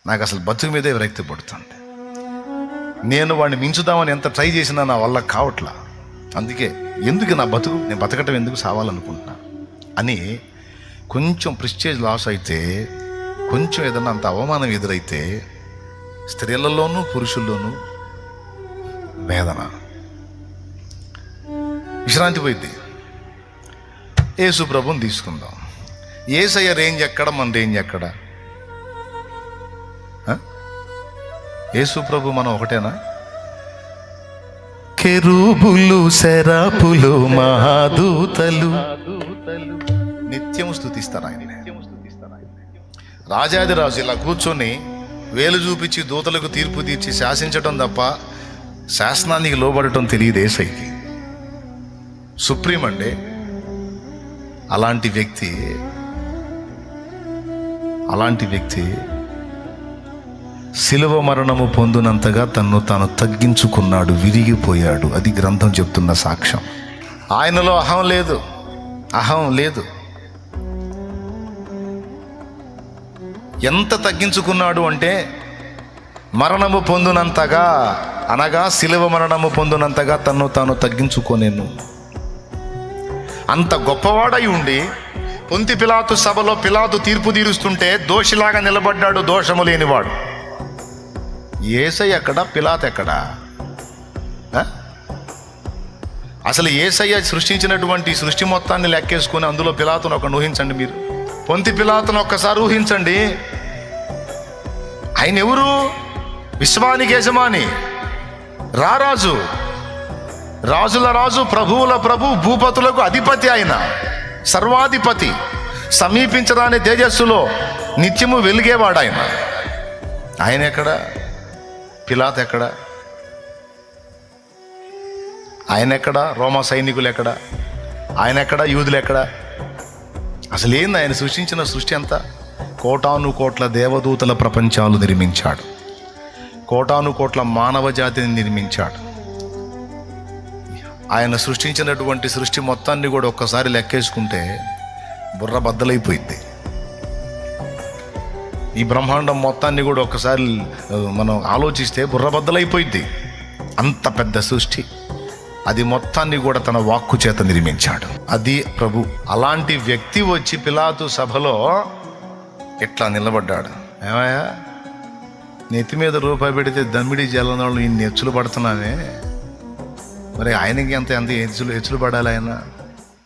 నాకు అసలు బతుకు మీదే విరక్తి పడుతుంది. నేను వాడిని మించుదామని ఎంత ట్రై చేసినా నా వల్ల కావట్లా. అందుకే ఎందుకు నా బతుకు, నేను బతకటం ఎందుకు, సావాలనుకుంటున్నా అని కొంచెం ప్రెస్టేజ్ లాస్ అయితే, కొంచెం ఏదన్నా అంత అవమానం ఎదురైతే స్త్రీలలోనూ పురుషుల్లోనూ వేదన, విశ్రాంతి పోయింది. యేసు ప్రభుని తీసుకుందాం. యేసయ్య రేంజ్ ఎక్కడ, మన రేంజ్ ఎక్కడ? యేసు ప్రభు మనం ఒకటేనా? కెరూబులు, శరాపులు, మహాదూతలు నిత్యము స్తుతిస్తారు ఆయన. రాజాదిరాజు ఇలా కూర్చొని వేలు చూపించి దూతలకు తీర్పు తీర్చి శాసించడం తప్ప శాసనానికి లోబడటం తెలియదు యేసయ్యకి. సుప్రీం అండి. అలాంటి వ్యక్తి శిలువ మరణము పొందినంతగా తన్ను తాను తగ్గించుకున్నాడు, విరిగిపోయాడు. అది గ్రంథం చెప్తున్న సాక్ష్యం. ఆయనలో అహం లేదు. ఎంత తగ్గించుకున్నాడు అంటే, మరణము పొందినంతగా, అనగా శిలువ మరణము పొందినంతగా తన్ను తాను తగ్గించుకోనేను. అంత గొప్పవాడై ఉండి పొంతి పిలాతు సభలో పిలాతు తీర్పు తీరుస్తుంటే దోషిలాగా నిలబడ్డాడు, దోషము లేనివాడు. యేసయ్య ఎక్కడ, పిలాతు ఎక్కడ? అసలు యేసయ్య సృష్టించినటువంటి సృష్టి మొత్తాన్ని లెక్కేసుకొని అందులో పిలాతును ఒక ఊహించండి. మీరు పొంతి పిలాతును ఒక్కసారి ఊహించండి. ఆయన ఎవరు? విశ్వానికి యజమాని, రారాజు, రాజుల రాజు, ప్రభువుల ప్రభు, భూపతులకు అధిపతి, ఆయన సర్వాధిపతి, సమీపించరాని తేజస్సులో నిత్యము వెలిగేవాడు ఆయన. ఆయన ఎక్కడ? పిలాతు ఎక్కడ? ఆయన ఎక్కడ? రోమా సైనికులు ఎక్కడ? ఆయన ఎక్కడ? యూదులు ఎక్కడ? అసలు ఏంది ఆయన సృష్టించిన సృష్టి అంతా? కోటాను కోట్ల దేవదూతల ప్రపంచాలు నిర్మించాడు, కోటాను కోట్ల మానవ జాతిని నిర్మించాడు. ఆయన సృష్టించినటువంటి సృష్టి మొత్తాన్ని కూడా ఒక్కసారి లెక్కేసుకుంటే బుర్ర బద్దలైపోయింది. ఈ బ్రహ్మాండం మొత్తాన్ని కూడా ఒక్కసారి మనం ఆలోచిస్తే బుర్ర బద్దలైపోయింది. అంత పెద్ద సృష్టి, అది మొత్తాన్ని కూడా తన వాక్కు చేత నిర్మించాడు. అది ప్రభు. అలాంటి వ్యక్తి వచ్చి పిలాతు సభలో ఎట్లా నిలబడ్డాడు? ఏమయ్యా, నెత్తి మీద రూపాయి పెడితే దమ్మిడి జలనాళ్ళు ఇన్ని ఎచ్చులు పడుతున్నావే, మరి ఆయనకి ఎంత హెచ్చులు పడాలి ఆయన?